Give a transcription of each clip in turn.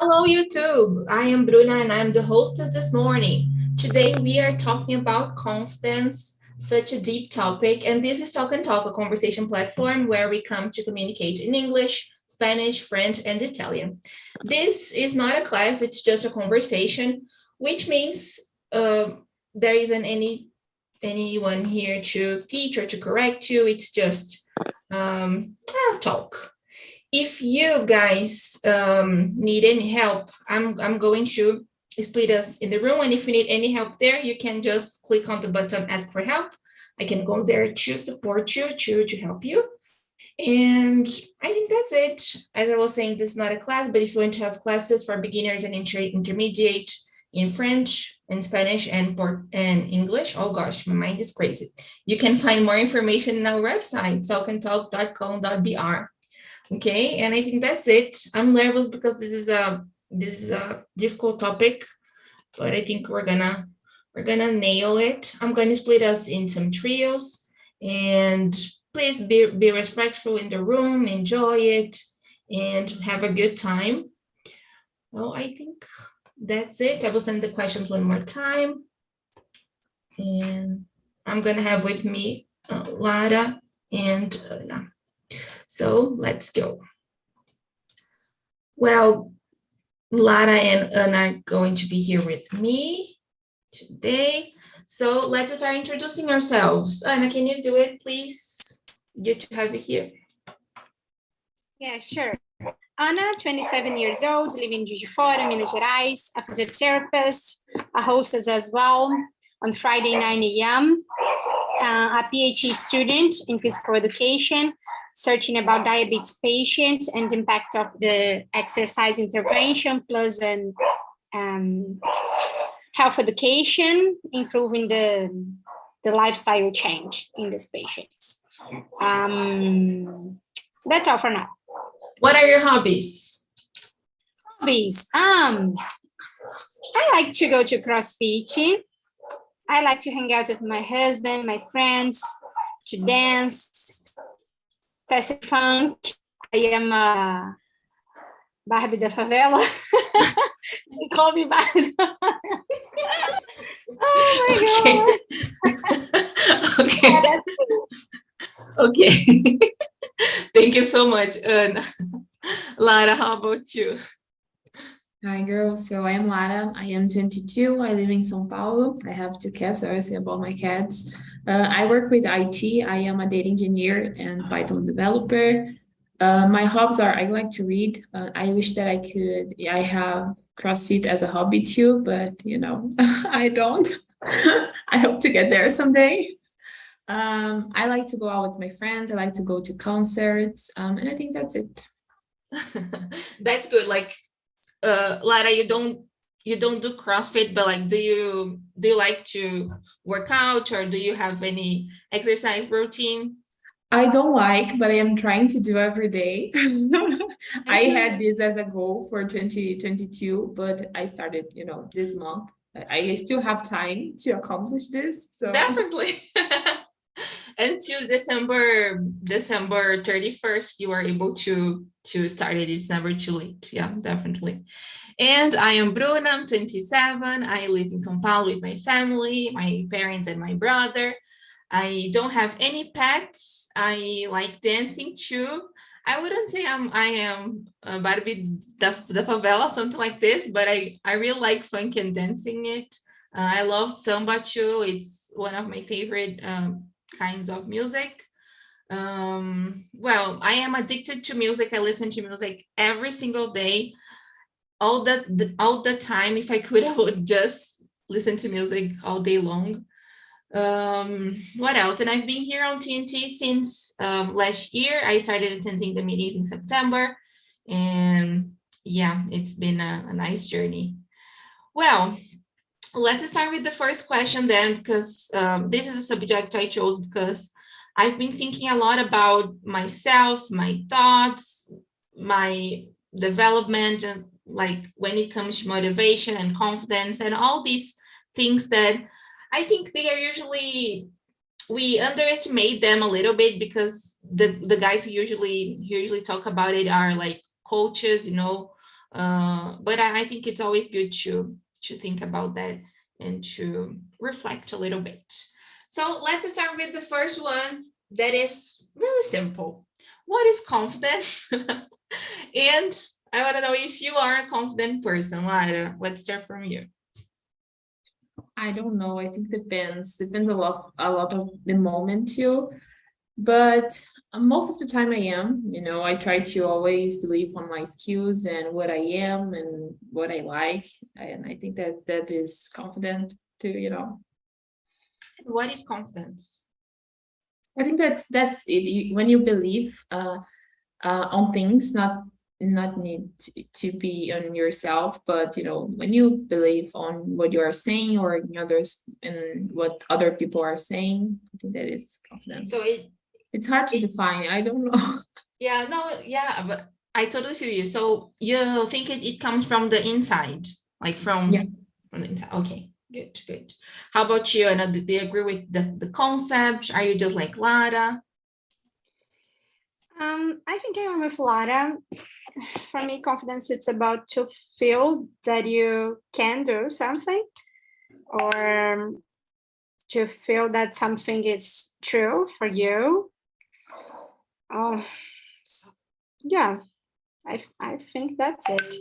Hello, YouTube. I am Bruna and I'm the hostess this morning. Today we are talking about confidence, such a deep topic. And this is Talk and Talk, a conversation platform where we come to communicate in English, Spanish, French, and Italian. This is not a class, it's just a conversation, which means there isn't anyone here to teach or to correct you. It's just talk. If you guys need any help, I'm going to split us in the room. And if you need any help there, you can just click on the button, ask for help. I can go there to support you, to help you. And I think that's it. As I was saying, this is not a class, but if you want to have classes for beginners and intermediate in French and Spanish and English, oh gosh, my mind is crazy. You can find more information on our website, talkandtalk.com.br. Okay, and I think that's it. I'm nervous because this is a difficult topic, but I think we're gonna nail it. I'm gonna split us in some trios, and please be respectful in the room, enjoy it, and have a good time. Well, I think that's it. I will send the questions one more time, and I'm gonna have with me Lara and Ana. So let's go. Well, Lara and Ana are going to be here with me today. So let's start introducing ourselves. Ana, can you do it, please? Good to have you here. Yeah, sure. Ana, 27 years old, living in Juiz de Fora, Minas Gerais, a physiotherapist, a hostess as well on Friday, 9 a.m., a PhD student in physical education, searching about diabetes patients and the impact of the exercise intervention plus an health education, improving the lifestyle change in these patients. That's all for now. What are your hobbies? Hobbies. I like to go to CrossFit. I like to hang out with my husband, my friends, to dance, fast funk. I am a Barbie da favela. They call me Barbie. Oh my God. Okay. Yeah, okay. Thank you so much, Ana. Lara, how about you? Hi, girls. So I am Lara. I am 22. I live in São Paulo. I have two cats. I always say about my cats. I work with IT. I am a data engineer and Python developer. My hobbies are I like to read. I wish that I have CrossFit as a hobby too, but I don't. I hope to get there someday. I like to go out with my friends. I like to go to concerts. And I think that's it. That's good. Like, Lara, you don't do CrossFit, but like, do you like to work out, or do you have any exercise routine? I don't like, but I am trying to do every day. I had this as a goal for 2022, but I started, this month. I still have time to accomplish this. So definitely. Until December 31st, you are able to start it. It's never too late. Yeah, definitely. And I am Bruna, I'm 27. I live in São Paulo with my family, my parents and my brother. I don't have any pets. I like dancing too. I wouldn't say I am Barbie da favela, something like this, but I really like funk and dancing it. I love samba too. It's one of my favorite kinds of music. Well, I am addicted to music. I listen to music every single day, all the time. If I could, I would just listen to music all day long. What else? And I've been here on TNT since last year. I started attending the meetings in September, and yeah, it's been a nice journey. Well, let's start with the first question then, because this is a subject I chose because I've been thinking a lot about myself, my thoughts, my development, and like when it comes to motivation and confidence and all these things that I think they are usually, we underestimate them a little bit because the guys who usually talk about it are like coaches, but but I think it's always good to think about that and to reflect a little bit. So let's start with the first one that is really simple. What is confidence? And I want to know if you are a confident person, Lara. Let's start from you. I don't know. I think depends a lot of the moment too. But most of the time I am, I try to always believe on my skills and what I am and what I like. And I think that is confident too. What is confidence? I think that's it. When you believe on things, not need to be on yourself, but when you believe on what you are saying or in others and what other people are saying, I think that is confidence. So it's hard to define. I don't know. But I totally feel you. So you think it comes from the inside, like from the inside. Okay, good. How about you, Anna? Do you agree with the concept? Are you just like Lara? I think I am with Lara. For me, confidence, it's about to feel that you can do something, or to feel that something is true for you. Oh, yeah, I think that's it.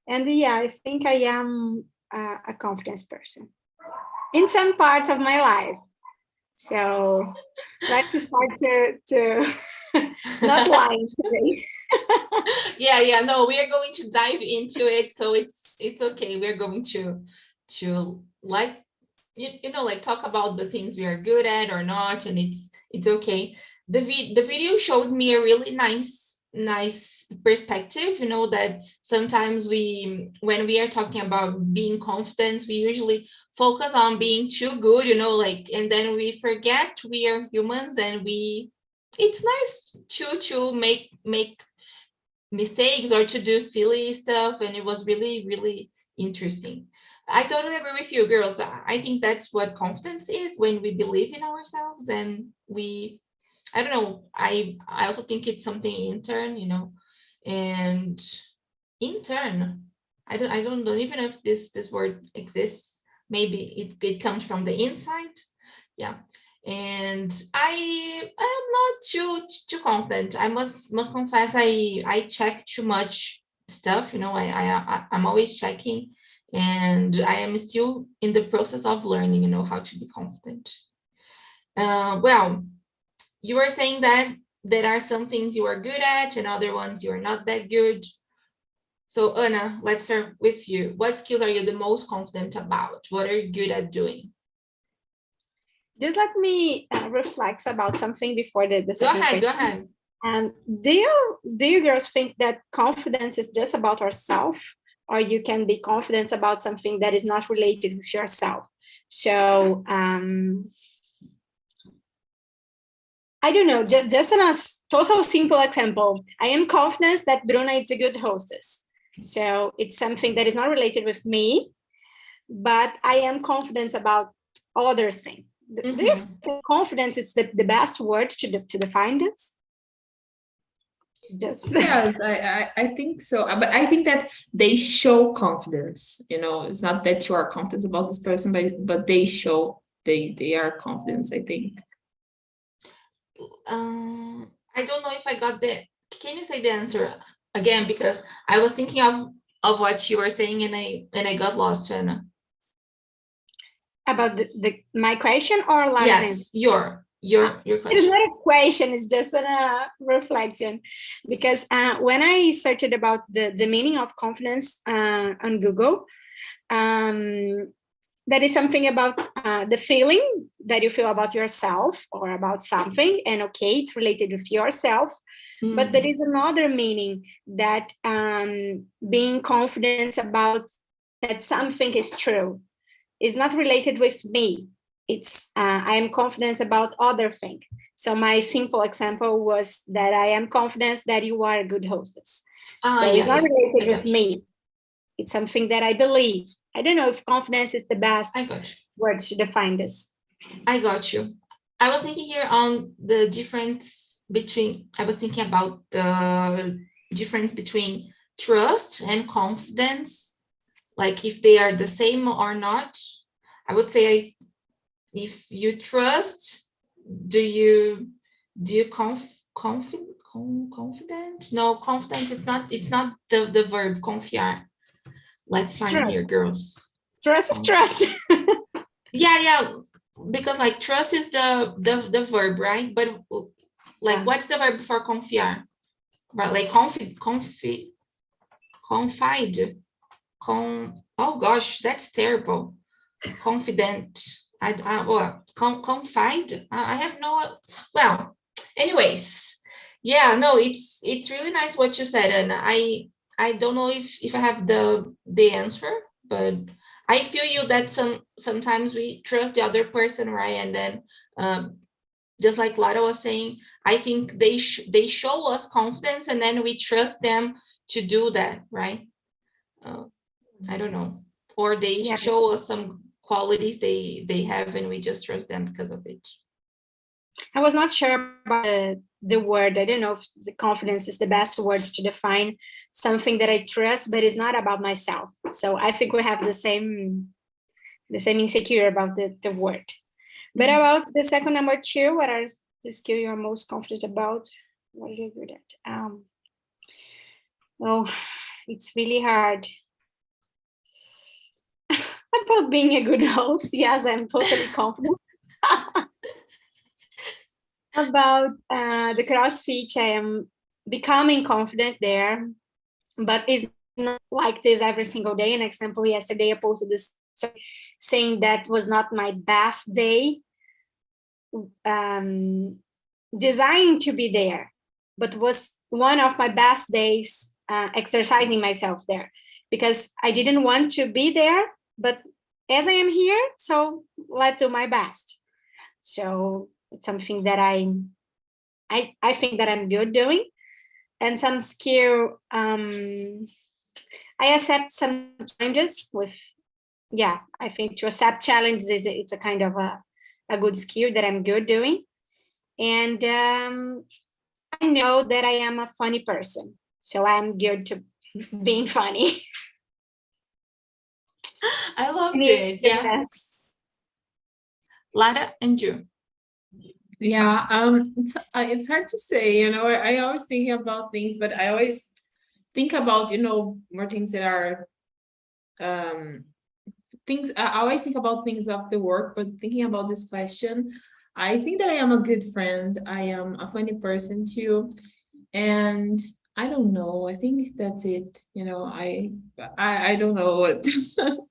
And yeah, I think I am a confidence person in some parts of my life. So let's start to not lying today. No, we are going to dive into it, so it's okay. We're going to like like talk about the things we are good at or not, and it's okay. The video showed me a really nice perspective, that sometimes when we are talking about being confident, we usually focus on being too good, and then we forget we are humans, and it's nice to make mistakes or to do silly stuff, and it was really, really interesting. I totally agree with you, girls. I think that's what confidence is, when we believe in ourselves, and I don't know, I also think it's something intern, and intern, I don't even know if this word exists. Maybe it comes from the inside. Yeah. And I am not too confident. I must confess, I check too much stuff. I'm always checking, and I am still in the process of learning, how to be confident. Well, you were saying that there are some things you are good at and other ones you are not that good. So Anna, let's start with you. What skills are you the most confident about? What are you good at doing? Just let me reflect about something before the second question. Go ahead. Do you girls think that confidence is just about ourselves, or you can be confident about something that is not related with yourself? So I don't know, just in a total simple example, I am confident that Bruna is a good hostess. So it's something that is not related with me, but I am confident about other things. Do you think confidence is the best word to define this? Yes, I think so. But I think that they show confidence. It's not that you are confident about this person, but they show they are confident, I think. I don't know if I got can you say the answer again, because I was thinking of what you were saying, and I got lost, Anna. About my question or Lara's yes, answer? Your question. It's not a question, it's just a reflection, because when I searched about the meaning of confidence on Google, that is something about the feeling that you feel about yourself or about something, and okay, it's related with yourself. But there is another meaning, that being confident about that something is true is not related with me. It's I am confident about other things. So my simple example was that I am confident that you are a good hostess. It's not related with me. It's something that I believe. I don't know if confidence is the best word to define this. I got you. I was thinking here on the difference between, I was thinking about the difference between trust and confidence. like if they are the same or not. I would say if you trust, do you confident? No, confident is not, it's not the verb confiar. Let's find Trust. here, girls. Trust is trust. Yeah, because like trust is the verb, right? But like what's the verb for confiar? Right, like confide. Oh gosh, that's terrible. Confident. Confide. I have no. Well, anyways, yeah, no, it's really nice what you said, and I don't know if I have the answer, but I feel you that sometimes we trust the other person, right? And then just like Lara was saying, I think they show us confidence, and then we trust them to do that, right? I don't know, or they show us some qualities they have, and we just trust them because of it. I was not sure about the word. I don't know if the confidence is the best word to define something that I trust, but it's not about myself. So I think we have the same insecure about the word. But about the second number 2, what are the skill you're most confident about? What are you good at? Oh, it's really hard. About being a good host, yes, I'm totally confident. About the CrossFit, I am becoming confident there, but it's not like this every single day. An example, yesterday I posted this saying that was not my best day, designed to be there, but was one of my best days exercising myself there, because I didn't want to be there, but as I am here, so let's do my best. So it's something that I think that I'm good doing. And some skill, I accept some challenges with, I think to accept challenges it's a kind of a good skill that I'm good doing. And I know that I am a funny person, so I'm good to being funny. I loved it. Yes. Lara and you. Yeah, it's hard to say, I always think about things, but I always think about, more things that are things. I always think about things of the work, but thinking about this question, I think that I am a good friend. I am a funny person too, and I don't know. I think that's it. I don't know what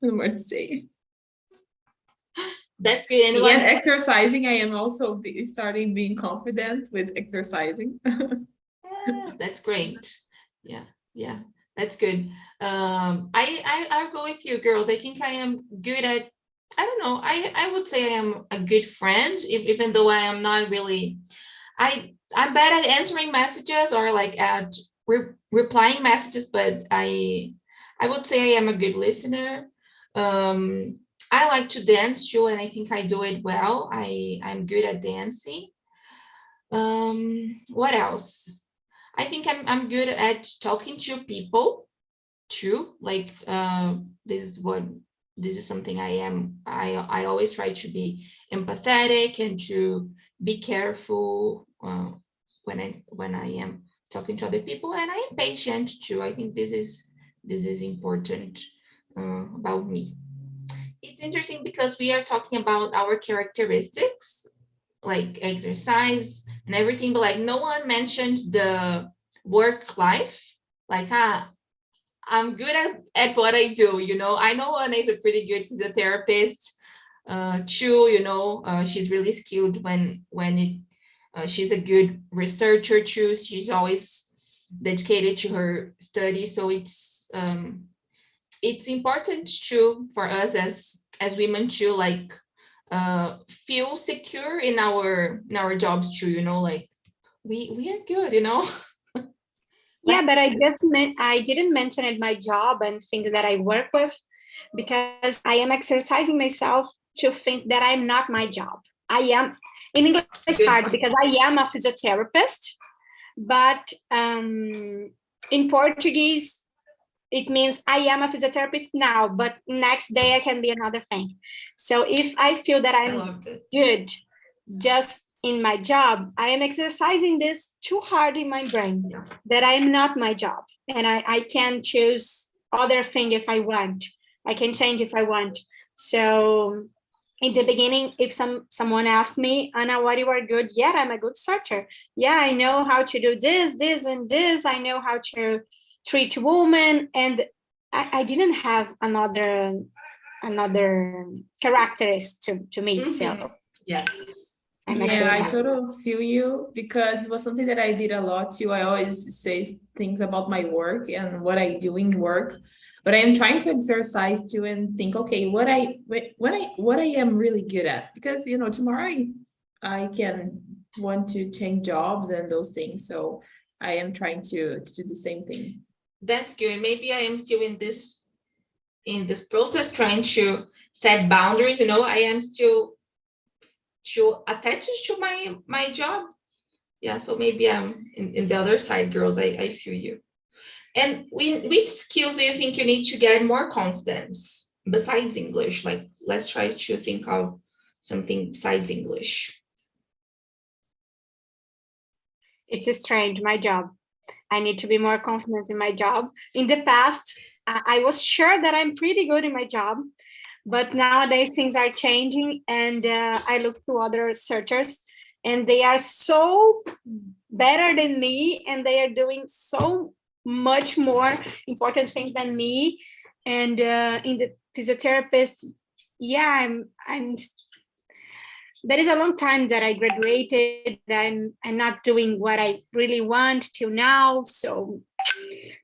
what to say. That's good. And exercising, I am also starting being confident with exercising. That's great. Yeah, that's good. I'll go with you, girls. I think I am good at, I don't know, I would say I am a good friend, even though I am not really, I'm bad at answering messages or like at replying messages, but I would say I am a good listener. I like to dance too, and I think I do it well. I'm good at dancing. What else? I think I'm good at talking to people too. Like this is something I am. I always try to be empathetic and to be careful when I am talking to other people, and I am patient too. I think this is important about me. It's interesting because we are talking about our characteristics, like exercise and everything, but like no one mentioned the work life. Like, I'm good at what I do, I know Anna is a pretty good physiotherapist too, she's really skilled she's a good researcher too. She's always dedicated to her study. So it's important too for us as women to like feel secure in our jobs too, like we are good. Yeah, but I didn't mention it my job and things that I work with, because I am exercising myself to think that I'm not my job. I am in English hard because I am a physiotherapist, but in Portuguese it means I am a physiotherapist now, but next day I can be another thing. So if I feel that I'm good just in my job, I am exercising this too hard in my brain, that I am not my job. And I can choose other thing if I want. I can change if I want. So in the beginning, if someone asked me, Anna, what you are good? Yeah, I'm a good starter. Yeah, I know how to do this, this, and this. I know how to treat women. And I didn't have another characteristic to me. So yes. Yeah, I totally feel you, because it was something that I did a lot too. I always say things about my work and what I do in work, but I am trying to exercise too and think, okay, what I am really good at, because tomorrow I can want to change jobs and those things. So I am trying to do the same thing. That's good. Maybe I am still in this process, trying to set boundaries. I am still attached to my job. Yeah, so maybe I'm in the other side, girls. I feel you. And which skills do you think you need to get more confidence besides English? Like, let's try to think of something besides English. It's strange, my job. I need to be more confident in my job. In the past, I was sure that I'm pretty good in my job, but nowadays things are changing, and I look to other searchers, and they are so better than me, and they are doing so much more important things than me. And in the physiotherapist, yeah, I'm that is a long time that I graduated. I'm not doing what I really want till now. So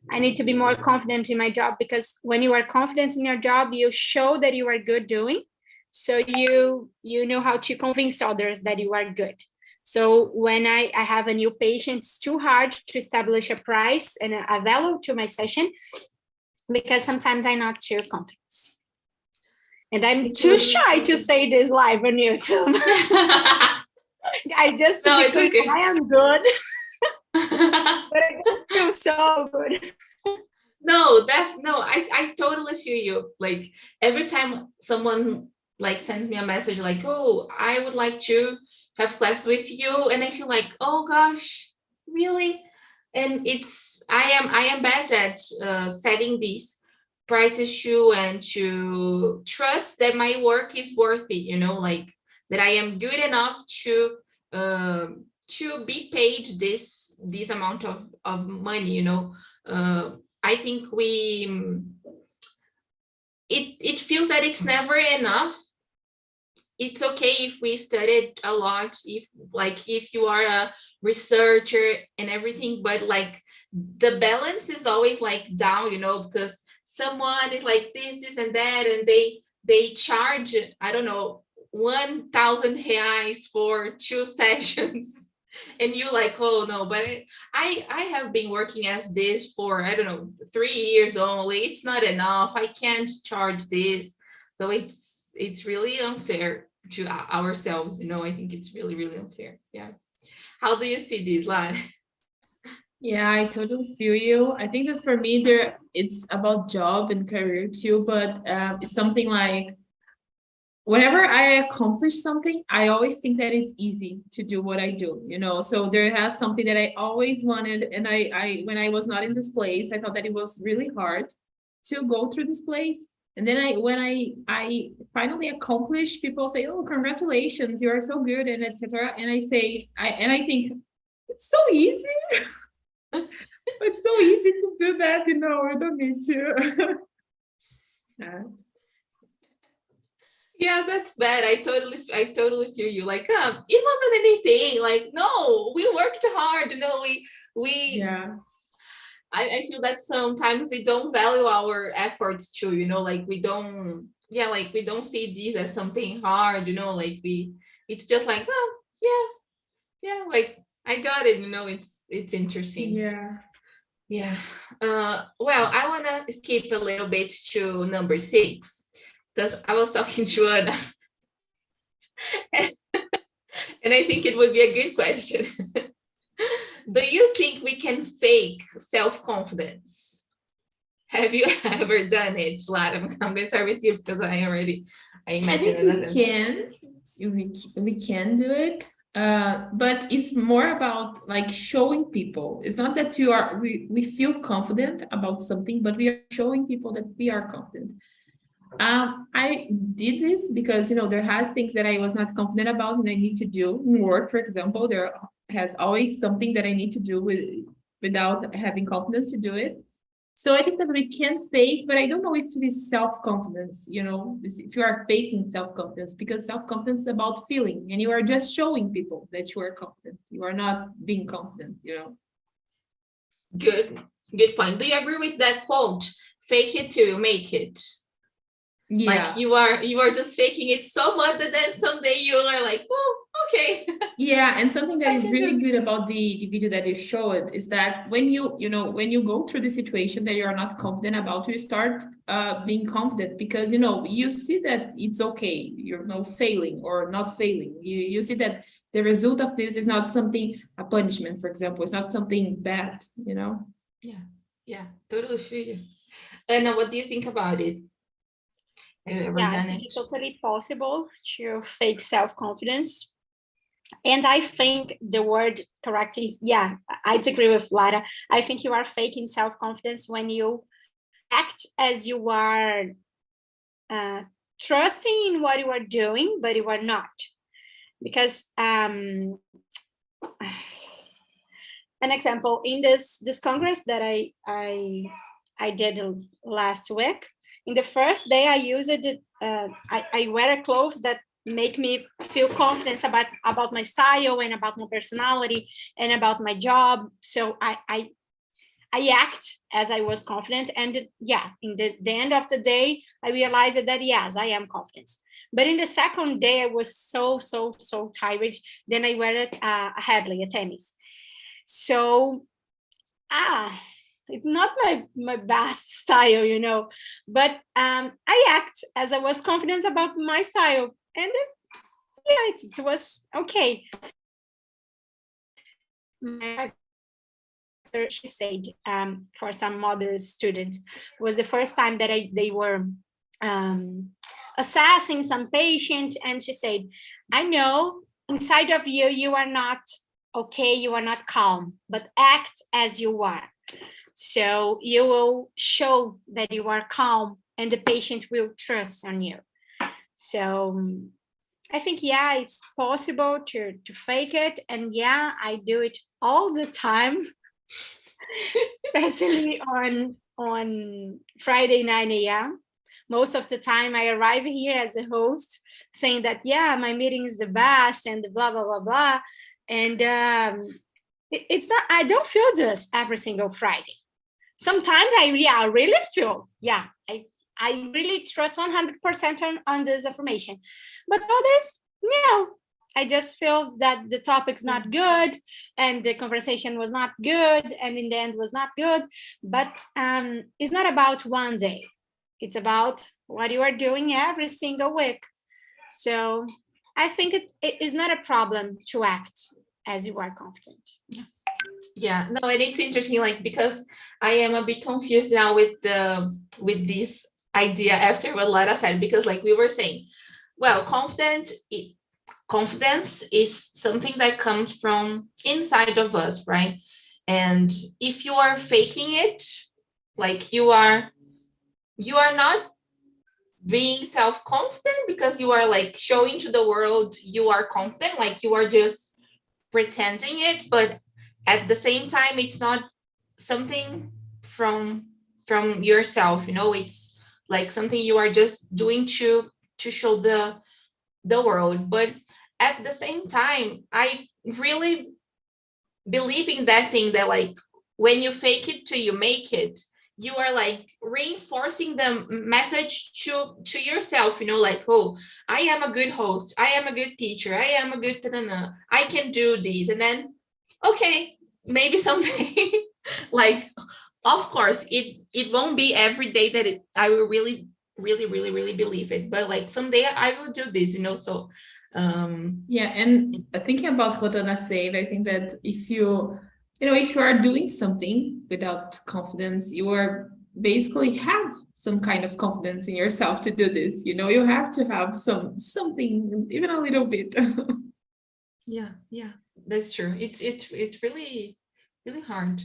I need to be more confident in my job, because when you are confident in your job, you show that you are good doing. So you know how to convince others that you are good. So when I have a new patient, it's too hard to establish a price and a value to my session, because sometimes I'm not too confident. And I'm too shy to say this live on YouTube. I just no, because okay. I am good. But I don't feel so good. No, I totally feel you. Like, every time someone like sends me a message like, oh, I would like to have classes with you, and I feel like, oh gosh, really? And I am bad at setting these prices to, and to trust that my work is worth it, like that I am good enough to be paid this amount of money. I think it feels that it's never enough. It's okay if we studied a lot, if you are a researcher and everything, but like the balance is always like down, because someone is like this and that, and they charge, I don't know, 1,000 reais for 2 sessions. And you like, oh no, but I have been working as this for, I don't know, 3 years only. It's not enough. I can't charge this. So it's really unfair to ourselves. I think it's really, really unfair. Yeah. How do you see this, Lara? Yeah, I totally feel you. I think that for me, it's about job and career too, but it's something like, whenever I accomplish something, I always think that it's easy to do what I do, So there has something that I always wanted, and I when I was not in this place, I thought that it was really hard to go through this place. And then when I finally accomplish, people say, "Oh, congratulations, you are so good," and etc. And I think it's so easy. It's so easy to do that, I don't need to. Yeah. Yeah, that's bad. I totally feel you. Like, it wasn't anything. Like, no, we worked hard. We yeah. I feel that sometimes we don't value our efforts too. Like we don't see this as something hard. Like it's just like, oh yeah, like I got it. It's interesting. Yeah. Yeah. Well, I wanna skip a little bit to number 6. Because I was talking to Anna, and I think it would be a good question. Do you think we can fake self-confidence? Have you ever done it, Lara? I'm gonna start with you because I imagine I think we can do it. But it's more about like showing people. It's not that we feel confident about something, but we are showing people that we are confident. I did this because, there has things that I was not confident about and I need to do in work, for example. There has always something that I need to do without having confidence to do it. So I think that we can fake, but I don't know if it is self-confidence, if you are faking self-confidence, because self-confidence is about feeling and you are just showing people that you are confident. You are not being confident. Good point. Do you agree with that quote? Fake it till you make it. Yeah. Like you are just faking it so much that then someday you are like, oh, okay. Yeah, and something that is really good about the video that you showed is that when you go through the situation that you are not confident about, you start being confident because you see that it's okay, you're not failing or not failing. You see that the result of this is not something, a punishment, for example, it's not something bad. Yeah, totally feel you. Anna, what do you think about it? Have you ever done I think it's totally possible to fake self-confidence. And I think the word correct is, I disagree with Lara. I think you are faking self-confidence when you act as you are trusting in what you are doing, but you are not. Because an example, in this Congress that I did last week, in the first day I used it, I wear clothes that make me feel confidence about my style and about my personality and about my job. So I act as I was confident, and in the end of the day I realized that yes, I am confident. But in the second day I was so tired. Then I wear it a headley, a tennis. So it's not my best style, but I act as I was confident about my style, and it was okay. She said for some other students was the first time that they were assessing some patient, and she said, I know inside of you are not okay, you are not calm, but act as you are. So you will show that you are calm and the patient will trust on you. So I think, it's possible to fake it. And I do it all the time, especially on Friday, 9 a.m. Most of the time I arrive here as a host saying that, my meeting is the best and blah, blah, blah, blah. And it's not, I don't feel this every single Friday. Sometimes I really feel, I really trust 100% on this affirmation. But others, no, I just feel that the topic's not good and the conversation was not good and in the end was not good. But it's not about one day. It's about what you are doing every single week. So I think it is not a problem to act as you are confident. Yeah, no, and it's interesting, like, because I am a bit confused now with this idea after what Lara said, because like we were saying, well, confidence is something that comes from inside of us, right? And if you are faking it, like you are not being self-confident because you are like showing to the world you are confident, like you are just pretending it, but at the same time it's not something from yourself, it's like something you are just doing to show the world. But at the same time I really believe in that thing that like when you fake it till you make it, you are like reinforcing the message to yourself, like, oh, I am a good host, I am a good teacher, I am a good I can do this. And then okay, maybe someday like, of course it won't be every day that I will really believe it, but like someday I will do this, so and thinking about what Anna said, I think that if you are doing something without confidence, you are basically have some kind of confidence in yourself to do this. You know, you have to have something, even a little bit. Yeah, that's true. It's really hard.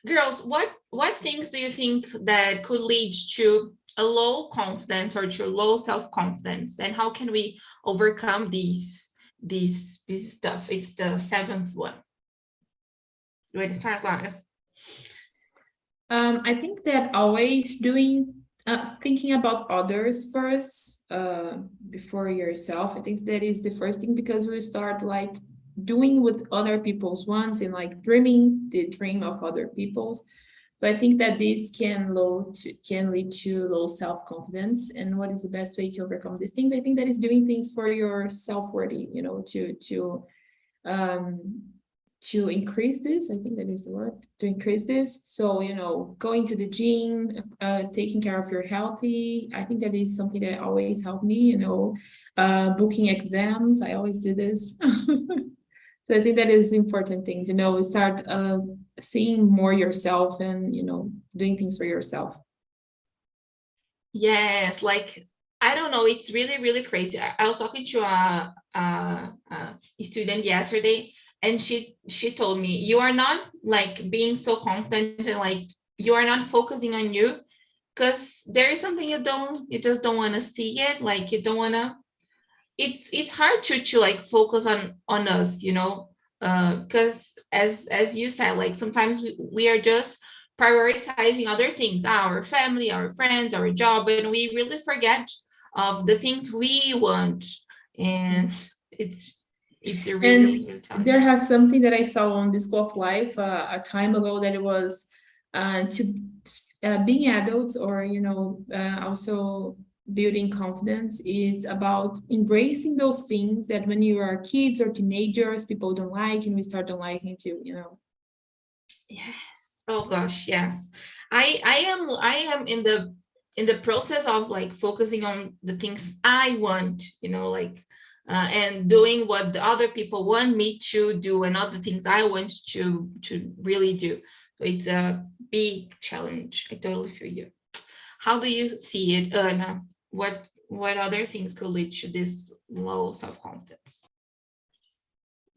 Girls, what things do you think that could lead to a low confidence or to low self-confidence, and how can we overcome these stuff? It's the seventh one. You ready to start, Lara? I think that always thinking about others first, before yourself. I think that is the first thing, because we start like doing with other people's wants and like dreaming the dream of other people's. But I think that this can lead to low self-confidence. And what is the best way to overcome these things? I think that is doing things for your self-worthy, you know, to increase this. I think that is the word, to increase this. So, you know, going to the gym, taking care of your healthy. I think that is something that always helped me, you know, booking exams. I always do this. So I think that is important thing to know, start seeing more yourself and, you know, doing things for yourself. Yes, like, I don't know, it's really crazy. I was talking to a student yesterday, and she told me, you are not like being so confident, and like you are not focusing on you, because there is something you just don't want to see it. Like, you don't want to, it's hard to like focus on us, you know, because as you said, like sometimes we are just prioritizing other things, our family, our friends, our job, and we really forget of the things we want. And it's a really there has something that I saw on the School of Life a time ago, that it was to being adults, or, you know, also building confidence is about embracing those things that when you are kids or teenagers, people don't like, and we start don't liking too, you know. Yes. Oh gosh, yes. I am in the process of like focusing on the things I want, you know, like and doing what the other people want me to do, and other things I want to really do. So it's a big challenge. I totally feel you. How do you see it, Anna? What other things could lead to this low self-confidence?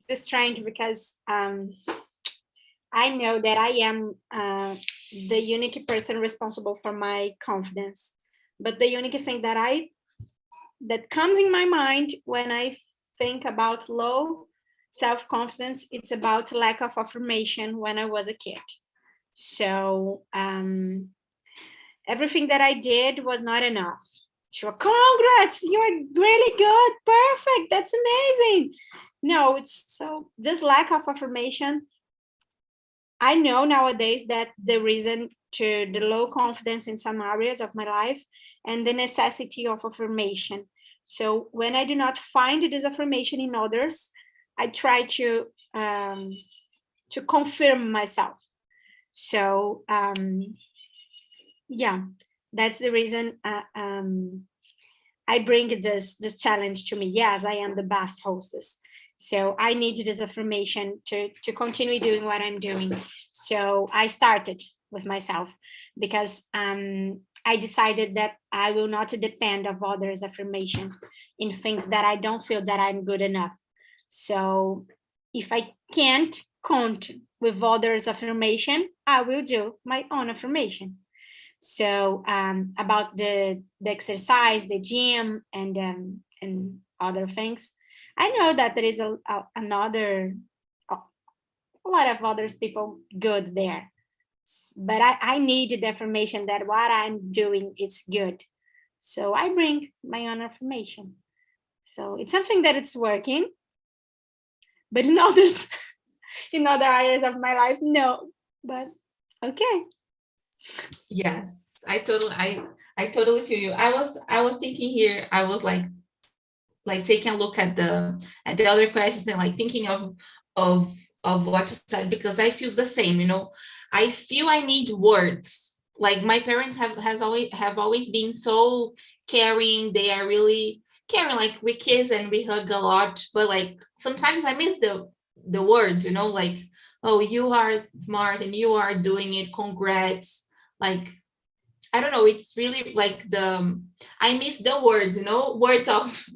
It's strange because I know that I am the unique person responsible for my confidence, but the unique thing that comes in my mind when I think about low self-confidence, it's about lack of affirmation when I was a kid. So everything that I did was not enough. Sure, congrats, you're really good, perfect, that's amazing. No, it's so this lack of affirmation. I know nowadays that the reason to the low confidence in some areas of my life and the necessity of affirmation. So when I do not find this affirmation in others, I try to confirm myself. So yeah, that's the reason I bring this challenge to me. Yes, I am the best hostess. So I need this affirmation to continue doing what I'm doing. So I started with myself, because I decided that I will not depend of others' affirmation in things that I don't feel that I'm good enough. So if I can't count with others' affirmation, I will do my own affirmation. So about the exercise, the gym, and other things, I know that there is a lot of others people good there, but I need the affirmation that what I'm doing is good. So I bring my own affirmation. So it's something that it's working, but in others, in other areas of my life, no. But okay. Yes, I totally feel you. I was thinking here, I was like taking a look at the other questions, and like thinking of what you said, because I feel the same, you know. I feel I need words. Like my parents have always been so caring. They are really caring, like we kiss and we hug a lot, but like sometimes I miss the words, you know, like, oh, you are smart and you are doing it, congrats. Like I don't know, it's really like I miss the words,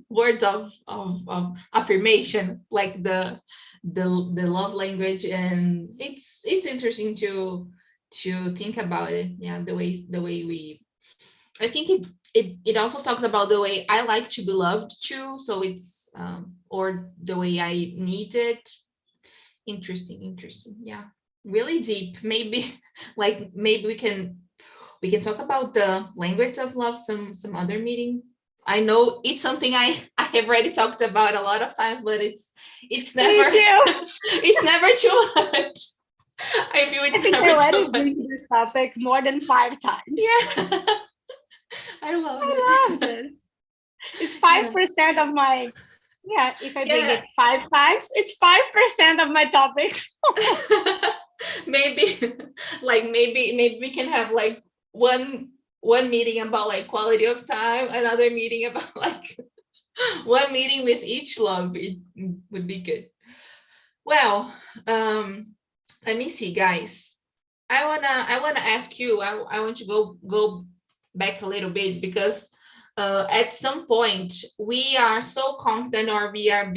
words of affirmation, like the love language, and it's interesting to think about it. Yeah, the way we, I think it also talks about the way I like to be loved too. So it's or the way I need it. Interesting. Yeah, really deep. Maybe like maybe we can talk about the language of love some other meeting. I know it's something I have already talked about a lot of times, but it's never it's never too much. I feel it's I think never I too already much. bring this topic more than 5 times. Yeah. I love this. It's 5% of my, if I bring it 5 times, it's 5% of my topics. maybe maybe we can have like one meeting about like quality of time, another meeting about like one meeting with each love. It would be good. Well, let me see, guys. I wanna ask you. I want to go back a little bit, because at some point we are so confident, or we are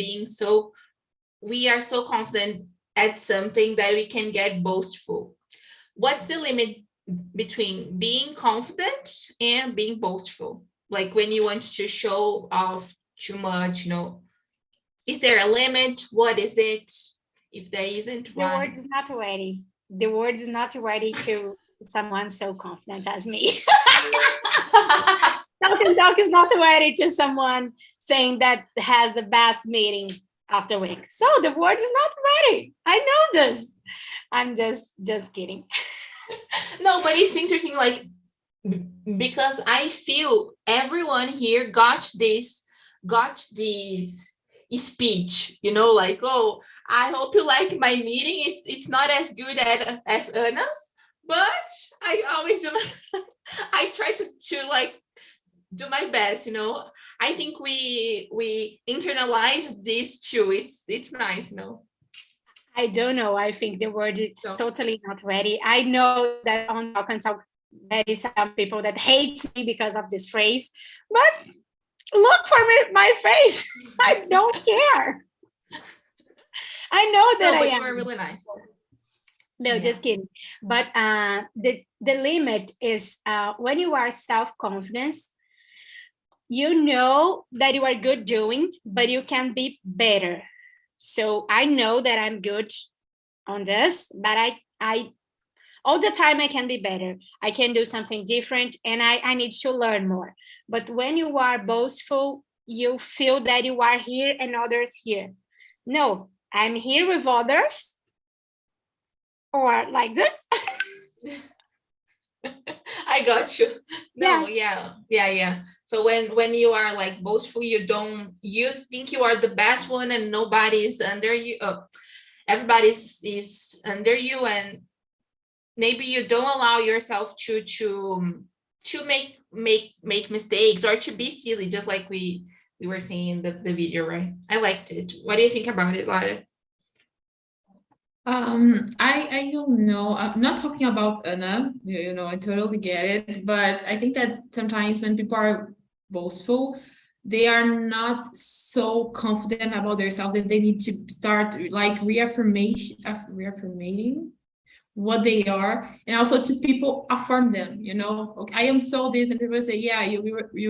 so confident at something that we can get boastful. What's the limit between being confident and being boastful? Like when you want to show off too much, is there a limit? What is it? If there isn't, the word is not ready. The word is not ready to someone so confident as me. Talk is not ready to someone saying that has the best meeting of the week. So the word is not ready. I know this. I'm just kidding. No, but it's interesting, like, because I feel everyone here got this speech, like, oh, I hope you like my meeting. It's not as good as Anna's, but I always do I try to like do my best. I think we internalize this too. It's nice. I don't know. I think the word is totally not ready. I know that on Talk and Talk there is some people that hates me because of this phrase, but look for me, my face. I don't care. I know that but I am. You are really nice. No, just kidding. But the limit is when you are self-confident, you know that you are good doing, but you can be better. So I know that I'm good on this, but I all the time I can be better. I can do something different, and I need to learn more. But when you are boastful, you feel that you are here and others here. No, I'm here with others, or like this. I got you. No, yeah. So when you are like boastful, you think you are the best one and nobody's under you. Everybody's is under you, and maybe you don't allow yourself to make mistakes, or to be silly, just like we were seeing in the video, right? I liked it. What do you think about it, Lara? I don't know. I'm not talking about Anna, I totally get it, but I think that sometimes when people are boastful, they are not so confident about themselves that they need to start like reaffirmating what they are, and also to people affirm them, okay, I am so this, and people say, yeah, you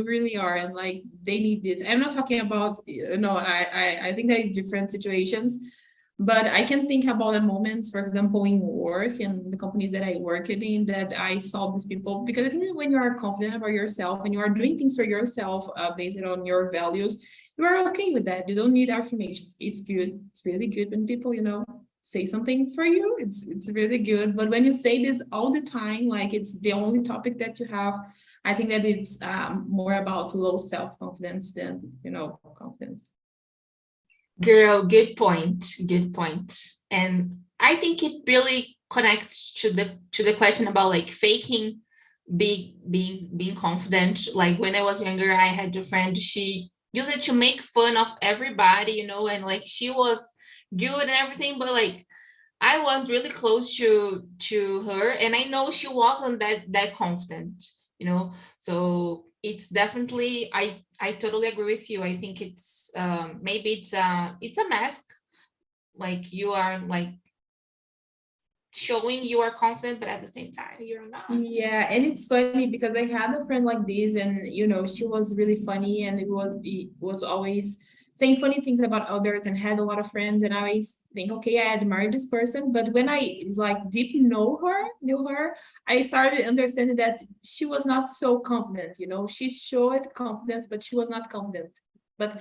really are, and like they need this. I'm not talking about, I think that is different situations. But I can think about the moments, for example, in work and the companies that I worked in, that I saw these people, because I think that when you are confident about yourself and you are doing things for yourself based on your values, you are okay with that. You don't need affirmations. It's good. It's really good when people, say some things for you. It's really good. But when you say this all the time, like it's the only topic that you have, I think that it's more about low self-confidence than, confidence. Girl, good point. And I think it really connects to the question about like faking being confident. Like when I was younger, I had a friend, she used it to make fun of everybody, and like she was good and everything, but like I was really close to her, and I know she wasn't that confident, you know. So it's definitely, I totally agree with you. I think it's maybe it's a mask, like you are like showing you are confident, but at the same time you're not. Yeah, and it's funny because I had a friend like this, and she was really funny, and it was always saying funny things about others, and had a lot of friends, and I always think, okay, I admire this person, but when I like deep knew her, I started understanding that she was not so confident. She showed confidence, but she was not confident. But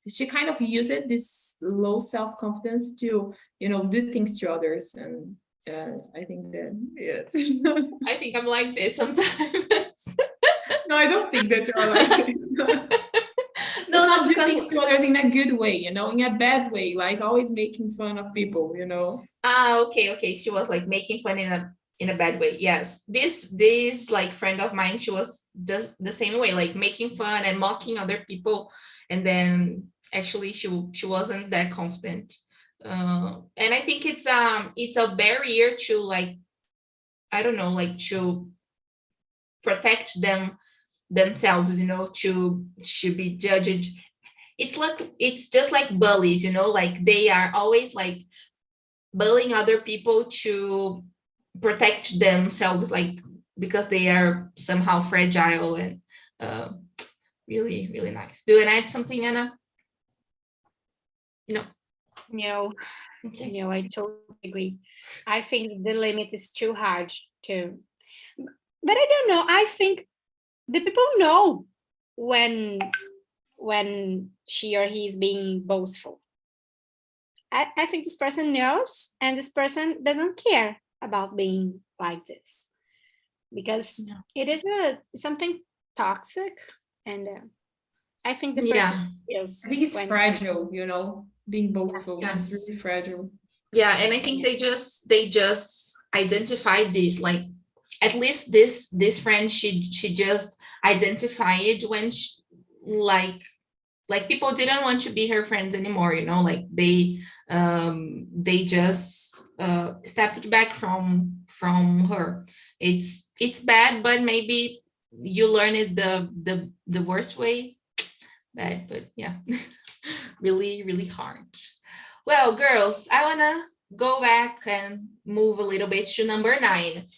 she kind of used it, this low self-confidence, to do things to others, and I think that, yes. I think I'm like this sometimes. No, I don't think that you're like this. No, Not do because things to others in a good way, in a bad way, like always making fun of people. okay. She was like making fun in a bad way. Yes, this like friend of mine, she was just the same way, like making fun and mocking other people, and then actually she wasn't that confident. And I think it's a barrier to, like, I don't know, like to protect themselves, to be judged. It's just like bullies, like they are always like bullying other people to protect themselves, like because they are somehow fragile. And uh, really, really nice. Do you want to add something, Anna? No. No, Okay. no, I totally agree. I think the limit is too hard to, but I don't know. I think the people know when she or he is being boastful. I think this person knows, and this person doesn't care about being like this, because it is something toxic, and I think the person knows. I think it's when- fragile, being boastful. Yes. It's really fragile. Yeah, and I think they just identified this, like at least this friend, she just identified when like people didn't want to be her friends anymore, like they just stepped back from her. It's bad, but maybe you learn it the worst way. Bad, but yeah. Really, really hard. Well, girls, I wanna go back and move a little bit to number 9.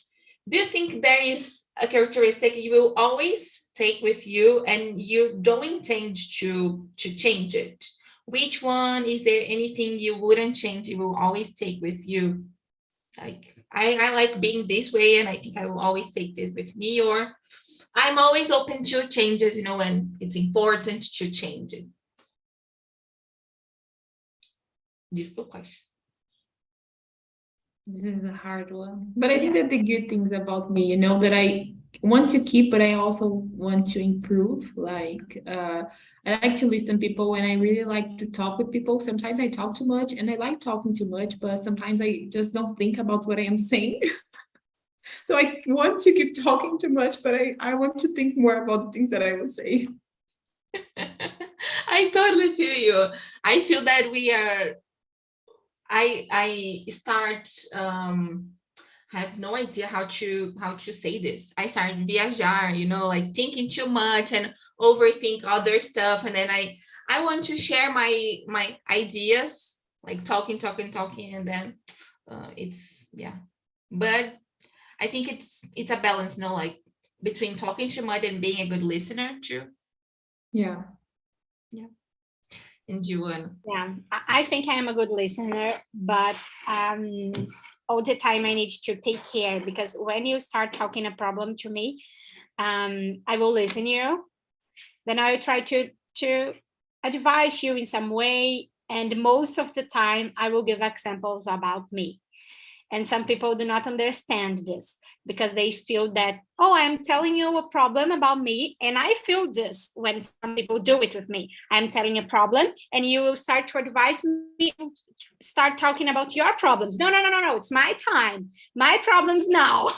Do you think there is a characteristic you will always take with you and you don't intend to change it? Which one? Is there anything you wouldn't change, you will always take with you? Like, I like being this way, and I think I will always take this with me, or I'm always open to changes, when it's important to change it. Difficult question. This is a hard one. But I think that the good things about me, that I want to keep, but I also want to improve. Like, I like to listen to people, and I really like to talk with people. Sometimes I talk too much, and I like talking too much, but sometimes I just don't think about what I am saying. So I want to keep talking too much, but I want to think more about the things that I will say. I totally feel you. I feel that we are, I start I have no idea how to say this. I start viajar, like thinking too much and overthink other stuff, and then I want to share my ideas, like talking, and then it's But I think it's a balance, like between talking too much and being a good listener too. Yeah. And you, Yeah, I think I am a good listener, but all the time I need to take care, because when you start talking a problem to me, I will listen you. Then I will try to advise you in some way, and most of the time I will give examples about me. And some people do not understand this, because they feel that, oh, I'm telling you a problem about me. And I feel this when some people do it with me. I'm telling a problem, and you will start to advise me, start talking about your problems. No. It's my time, my problems now.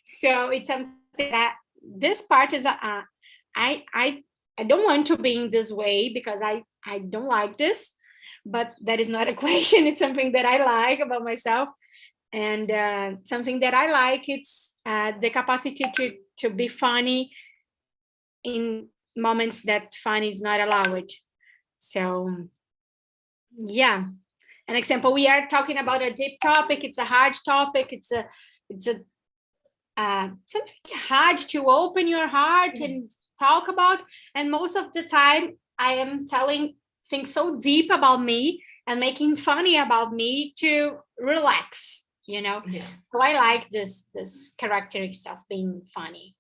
So it's something that this part is, I don't want to be in this way, because I don't like this. But that is not a question. It's something that I like about myself. And something that I like, it's the capacity to be funny in moments that fun is not allowed. So yeah, an example, we are talking about a deep topic. It's a hard topic. It's something hard to open your heart and talk about. And most of the time I am telling things so deep about me and making funny about me to relax, you know. Yeah. So I like this characteristics of being funny.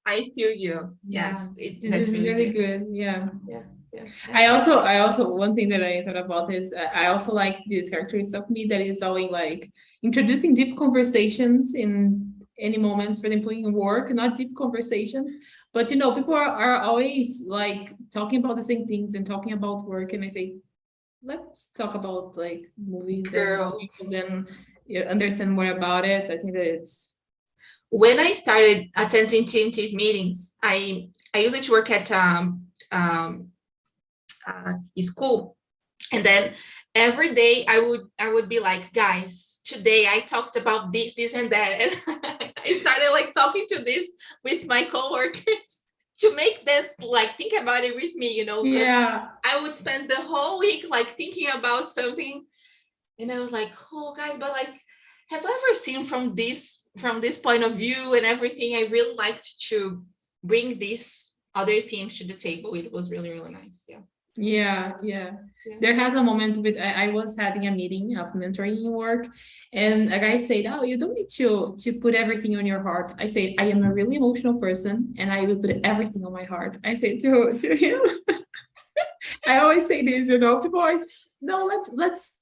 I feel you. Yes, This that's is really good. Yeah. Yeah. I also one thing that I thought about is I also like this characteristic of me that is always like introducing deep conversations in any moments, for example, in work, not deep conversations, but people are always like talking about the same things and talking about work, and I say, let's talk about like movies Girl. and understand more about it. I think that it's When I started attending TNT's meetings, I used to work at school, and then every day I would be like, guys, today I talked about this and that, and I started like talking to this with my coworkers to make them like think about it with me, because I would spend the whole week like thinking about something, and I was like, oh guys, but like, have I ever seen from this point of view and everything? I really liked to bring these other themes to the table. It was really, really nice. Yeah. There has a moment with I was having a meeting of mentoring in work, and a guy said, "Oh, you don't need to put everything on your heart." I said, "I am a really emotional person, and I will put everything on my heart." I said to him, I always say this, people always, no, let's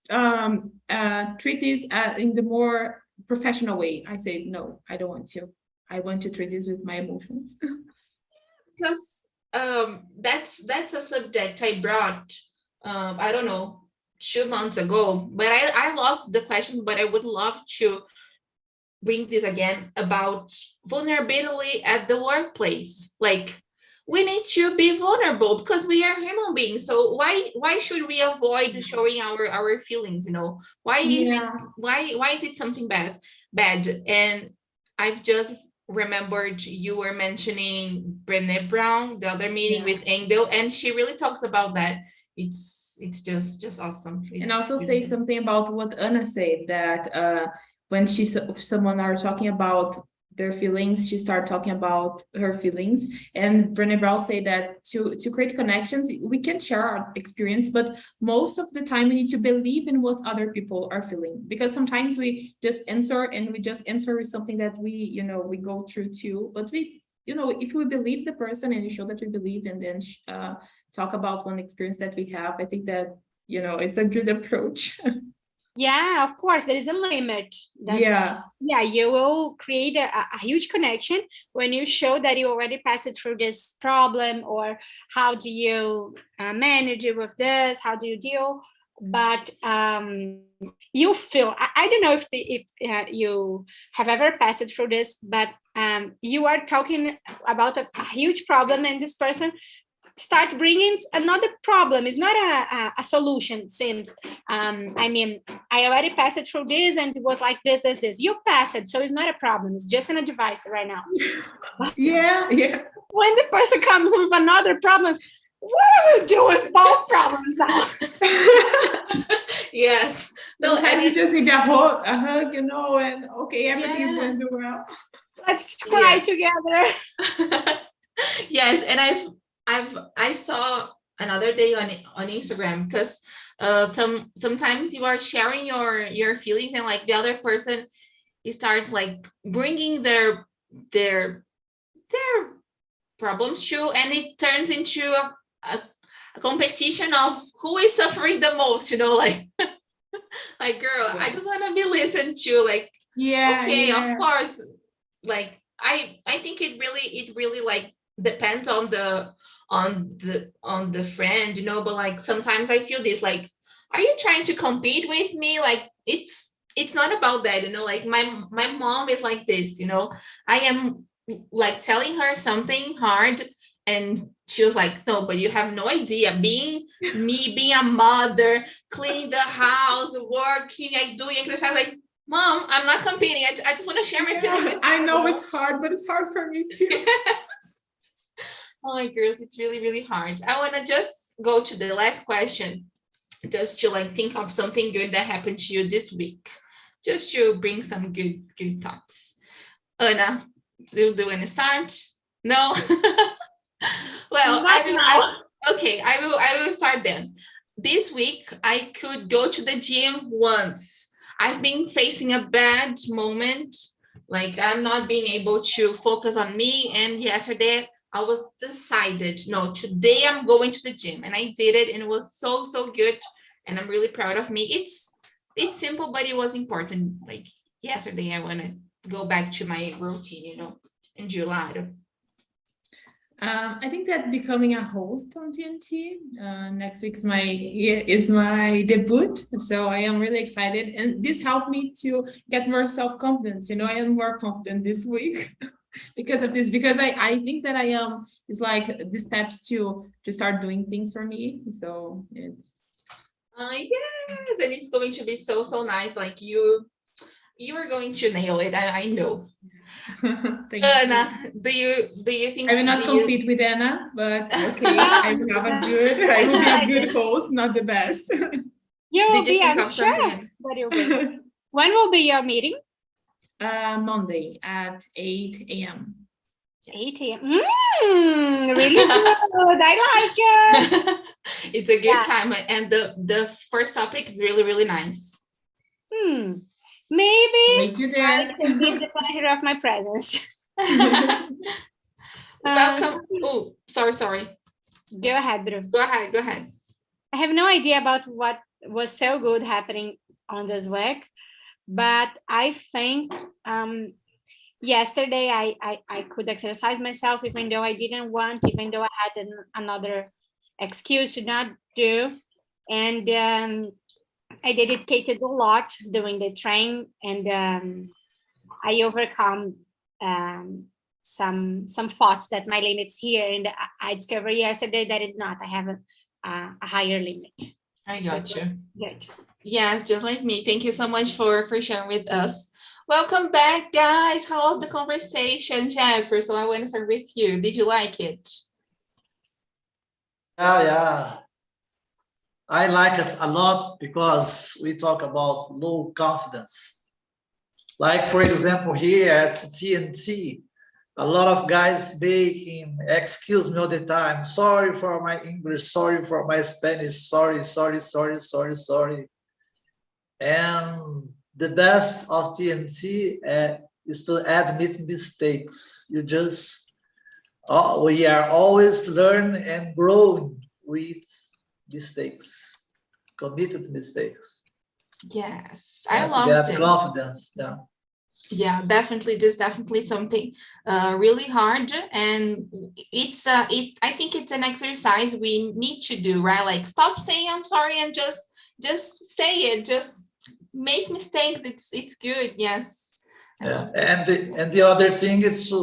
treat this in the more professional way. I say, no, I don't want to. I want to treat this with my emotions. Because that's a subject I brought I don't know, 2 months ago, but I lost the question, but I would love to bring this again about vulnerability at the workplace. Like, we need to be vulnerable because we are human beings. So why should we avoid showing our feelings? Why is it something bad? And I've just remembered you were mentioning Brené Brown, the other meeting with Engel, and she really talks about that. It's just awesome. And also say something about what Anna said, that when someone are talking about their feelings, she start talking about her feelings. And Brené Brown say that to create connections, we can share our experience, but most of the time we need to believe in what other people are feeling, because sometimes we just answer with something that we go through too. But we, if we believe the person and you show that we believe, and then talk about one experience that we have, I think that it's a good approach. Yeah, of course, there is a limit. You will create a huge connection when you show that you already passed through this problem, or how do you manage it with this, how do you deal. But you feel, I don't know if you have ever passed through this, but you are talking about a huge problem, and this person start bringing another problem. It's not a solution, seems. I already passed through this, and it was like this. You passed it, so it's not a problem. It's just an device right now. Yeah. When the person comes with another problem, what are we doing both problems now? Yes. No, and you just need a hug, and okay, everything's going to do well. Let's cry together. Yes, and I saw another day on Instagram, because sometimes you are sharing your feelings, and like the other person starts like bringing their problems too, and it turns into a competition of who is suffering the most, like like, girl, I just want to be listened to, like, okay, of course, like I think it really like depends on the friend, but like sometimes I feel this, like, are you trying to compete with me? Like, it's not about that, like my mom is like this, I am like telling her something hard, and she was like, no, but you have no idea, being a mother, cleaning the house, working, like doing exercise, like, Mom, I'm not competing. I just want to share my feelings with you. I know it's hard, but it's hard for me too. Oh my girls, it's really, really hard. I want to just go to the last question, just to like think of something good that happened to you this week, just to bring some good thoughts. Anna, do you want to start? No. Well, I will start then. This week I could go to the gym once. I've been facing a bad moment, like I'm not being able to focus on me. And yesterday I was decided, no, today I'm going to the gym, and I did it, and it was so good, and I'm really proud of me. It's simple, but it was important. Like yesterday, I want to go back to my routine, in July. I think that becoming a host on GMT next week is my debut, so I am really excited, and this helped me to get more self-confidence. I am more confident this week because of this, because I think that I am it's like the steps to start doing things for me. So it's yes, and it's going to be so nice. Like you are going to nail it. I know. Anna, do you think I will not compete with Anna, but okay, I will be a good host, not the best. You will be, I'm sure that you'll be. When will be your meeting? Monday at 8 a.m. 8 a.m. Really good. I like it. It's a good time, and the first topic is really nice. Maybe Meet you there. I can give the pleasure of my presence. Welcome. Oh, sorry. Go ahead, Bru. Go ahead. I have no idea about what was so good happening on this week, but I think yesterday I could exercise myself, even though I didn't want, even though I had another excuse to not do, and I dedicated a lot doing the train, and I overcome some thoughts that my limits here, and I discovered yesterday that is not. I have a higher limit. I got you. Good. Yes, just like me. Thank you so much for sharing with us. Welcome back, guys. How was the conversation, Jeff? So I want to start with you. Did you like it? Yeah. I like it a lot because we talk about low confidence. Like, for example, here at TNT, a lot of guys making excuse me all the time. Sorry for my English, sorry for my Spanish, sorry. And the best of TNT is to admit mistakes. We are always learning and growing with mistakes, committed mistakes. Yes, I love it. Confidence, yeah, definitely. This is definitely something really hard, and I think it's an exercise we need to do, right? Like, stop saying I'm sorry and just say it. Just make mistakes. It's good. Yes. And the other thing is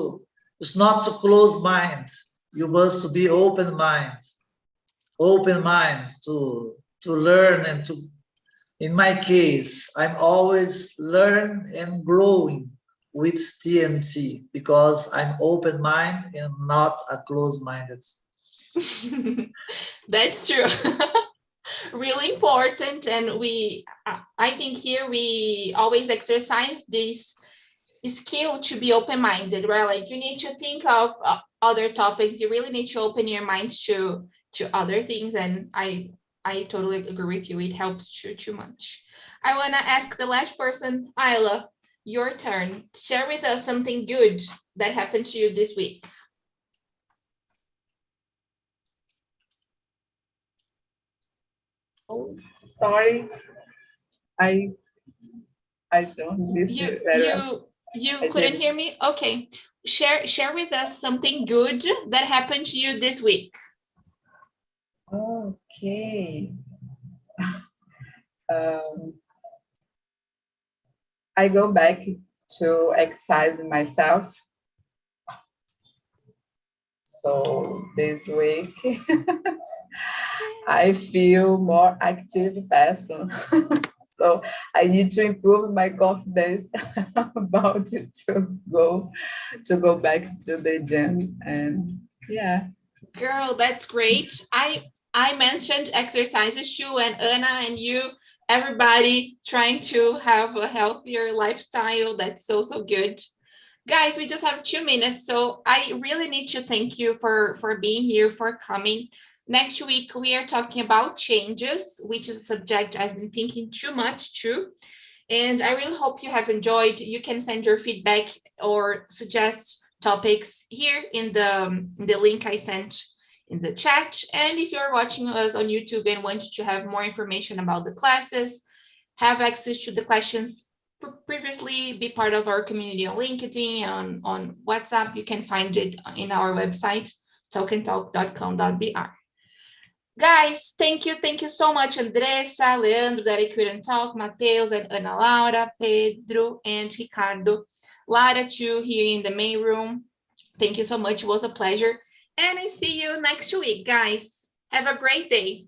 it's not to close mind. You must be open mind to learn and to. In my case, I'm always learning and growing with TNT because I'm open-minded and not a closed-minded. That's true. Really important. And I think here we always exercise this skill to be open-minded, right? Like, you need to think of other topics. You really need to open your mind to other things. And I totally agree with you. It helps too much. I want to ask the last person, Ayla, your turn. Share with us something good that happened to you this week. Oh, sorry. I don't listen very well. You couldn't hear me? Okay. Share with us something good that happened to you this week. Okay. I go back to exercise myself. So this week, I feel more active person. So I need to improve my confidence about it to go back to the gym. And yeah. Girl, that's great. I mentioned exercises too, and Anna and you, everybody trying to have a healthier lifestyle. That's so good. Guys, we just have 2 minutes, so I really need to thank you for being here, for coming. Next week, we are talking about changes, which is a subject I've been thinking too much too. And I really hope you have enjoyed. You can send your feedback or suggest topics here in the link I sent in the chat. And if you're watching us on YouTube and want to have more information about the classes, have access to the questions previously, be part of our community on LinkedIn, on WhatsApp, you can find it in our website, talkandtalk.com.br. Guys, thank you so much, Andressa, Leandro, that I couldn't talk, Mateus and Ana Laura, Pedro and Ricardo, Lara too, here in the main room. Thank you so much, it was a pleasure. And I see you next week, guys. Have a great day.